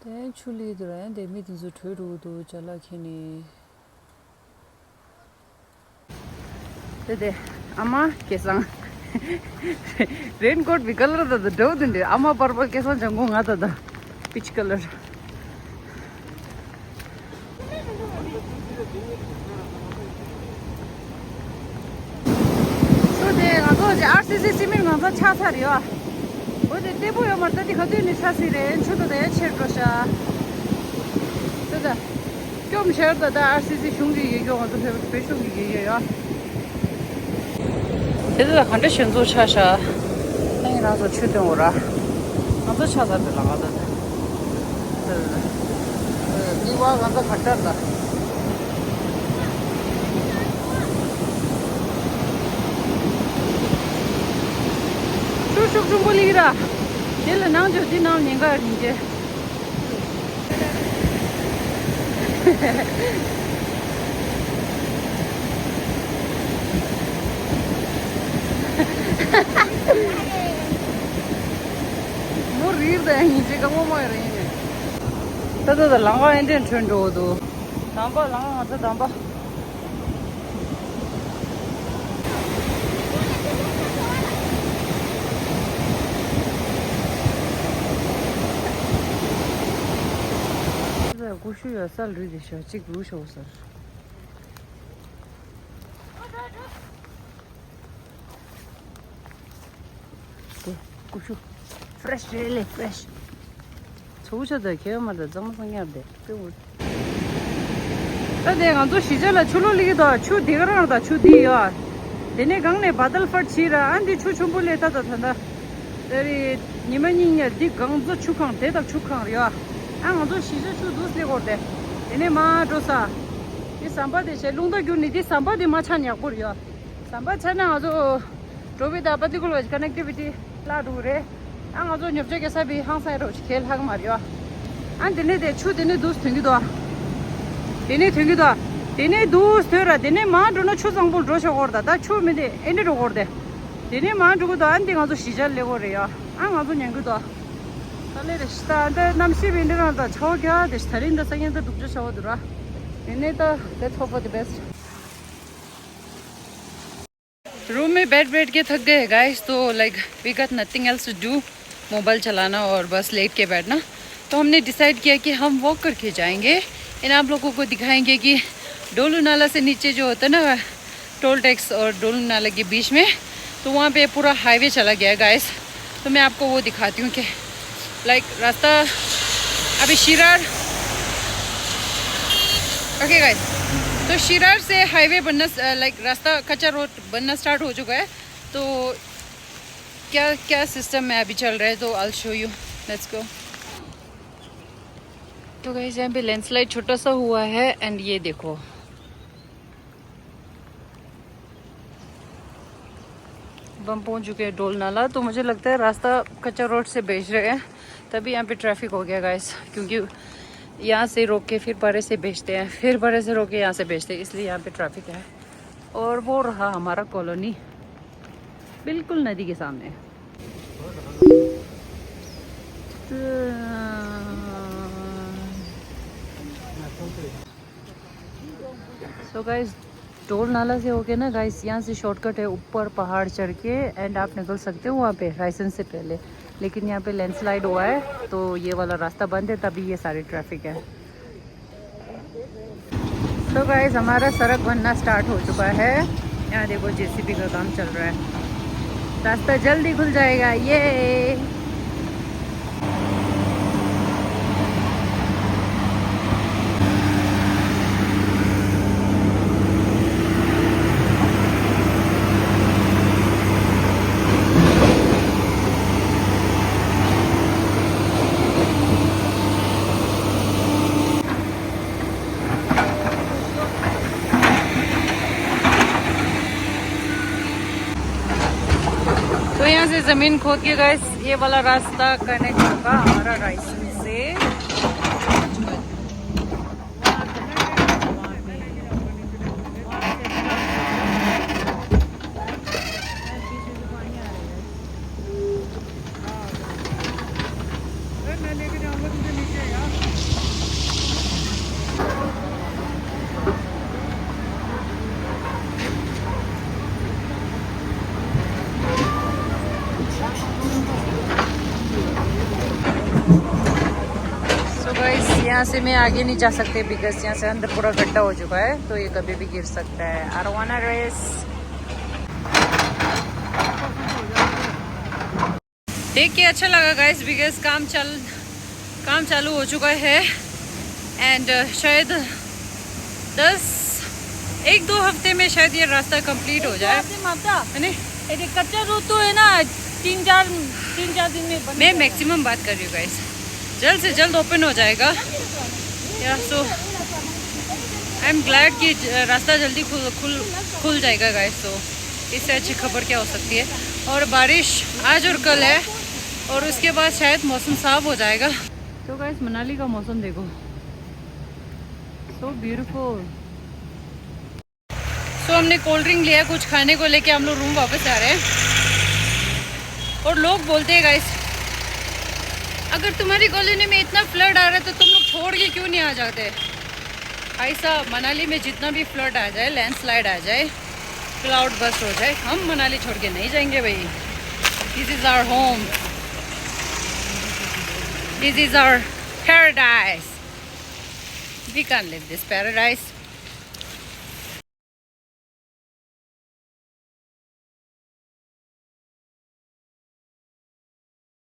대 출리더라. 대 미든서 퇴로도 잘라키니. Dede, ama kesang raincoat भी colour था तो दो दिन ama purple केसा जंगों आता था peach color. So de ago RCC सिमिर में तो छा था रियो. वो de देबो यो मरता दिखाते नहीं छा सी रे छोटा दे छेड़ रोशा. तो दा क्यों मशहूर था RCC शूंगी ये क्यों तो फिर शूंगी ये या. 얘들아 간데 신조 차샤 아니라서 추동오라 아주 차다 들어가다 이와 간다 갔다 슈슈 좀 볼리라 얘를 나한테 뒤나온 인가 이제 뭐 리르다 이제 가 뭐뭐 이러네. 다들 랑가 엔진 천조도. 담바 랑가 가서 담바. 자, 고슈야 살 리디셔. 직 루셔서. 고슈. fresh really fresh 초우셔도 개엄마다 정말 생각돼 그 내가 또 시절에 출올리기도 추 디가라다 추 디야 내내 강내 바들 퍼치라 안디 추 춤불레다다 탄다 저리 니만이냐 디 강조 추강 대답 추강이야 안도 시절 추 두스레고데 내내 마조사 이 삼바데 셀롱다 교니 디 삼바데 마차냐 고려 삼바 차나 아주 로비다 바디글로 커넥티비티 라두레 ang azo nyopje ke sabi hang sai ro khel hang mario an dine de chu dine dus thingi do dine dus thera dine ma do no chu jang bol ro sho gorda da chu me de ene ro gorde dine ma du do an ding azo sijal le gore ya ang azo nyang do tale de sta de nam si bin de da chho gya de starin da sang da duk jo sho dura ene da let's hope for the best room में बैठ के थक गए guys तो like we got nothing else to do mobile चलाना और बस late के बैठना तो हमने डिसाइड किया कि हम वॉक करके जाएंगे एंड आप लोगों को दिखाएंगे कि डोलू नाला से नीचे जो होता है ना टोल टैक्स और डोलू नाला के बीच में तो वहाँ पे पूरा हाईवे चला गया है गाइस तो मैं आपको वो दिखाती हूँ कि लाइक रास्ता अभी शिरार ओके गाइस तो शिरार से हाईवे बनना लाइक रास्ता कच्चा रोड बनना स्टार्ट हो चुका है तो क्या क्या सिस्टम में अभी चल रहा है तो I show you let's go तो गाइस यहाँ पे लैंडस्लाइड छोटा सा हुआ है एंड ये देखो हम पहुँच चुके हैं डोल नाला तो मुझे लगता है रास्ता कच्चा रोड से भेज रहे हैं तभी यहाँ पे ट्रैफिक हो गया गाइस क्योंकि यहाँ से रोक के फिर बड़े से बेचते हैं फिर बड़े से रोक के यहाँ से बेचते हैं इसलिए यहाँ पे ट्रैफिक है और वो रहा हमारा कॉलोनी बिल्कुल नदी के सामने सो गाइस टोल नाला से होके ना गाइस यहाँ से शॉर्टकट है ऊपर पहाड़ चढ़ के एंड आप निकल सकते हो वहाँ पे लाइसेंस से पहले लेकिन यहाँ पे लैंडस्लाइड हुआ है तो ये वाला रास्ता बंद है तभी ये सारी ट्रैफिक है तो गाइस हमारा सड़क बनना स्टार्ट हो चुका है यहाँ देखो जेसीबी का काम चल रहा है रास्ता जल्दी खुल जाएगा ये तो यहाँ से जमीन खोद के गाइस ये वाला रास्ता कनेक्ट होगा हमारा राइसन से मैं लेके जाऊंगा तुझे नीचे यार सो गाइस यहाँ से मैं आगे नहीं जा सकते बिकॉज यहाँ से अंदर पूरा गड्ढा हो चुका है, तो ये कभी भी गिर सकता है। I don't wanna race. देख के अच्छा लगा गाइस बिकॉज काम चालू हो चुका है एंड शायद 1-2 हफ्ते में शायद ये रास्ता कंप्लीट हो जाए। है नहीं? कच्चा रोड तो है ना, 3-4 दिन में मैं मैक्सिमम बात कर रही हूँ गाइस, जल्द से जल्द ओपन हो जाएगा। या सो आई एम ग्लैड कि रास्ता जल्दी खुल जाएगा गाइस। तो इससे अच्छी खबर क्या हो सकती है। और बारिश आज और कल है और उसके बाद शायद मौसम साफ हो जाएगा। तो गाइस मनाली का मौसम देखो, सो ब्यूटीफुल। सो हमने कोल्ड ड्रिंक लिया, कुछ खाने को लेके हम लोग रूम वापस आ रहे हैं। और लोग बोलते हैं गाइस, अगर तुम्हारी कॉलोनी में इतना फ्लड आ रहा है तो तुम लोग छोड़ के क्यों नहीं आ जाते। ऐसा मनाली में जितना भी फ्लड आ जाए, लैंडस्लाइड आ जाए, क्लाउड बस्ट हो जाए, हम मनाली छोड़ के नहीं जाएंगे भाई। This is our home, this is our paradise. We can live this paradise.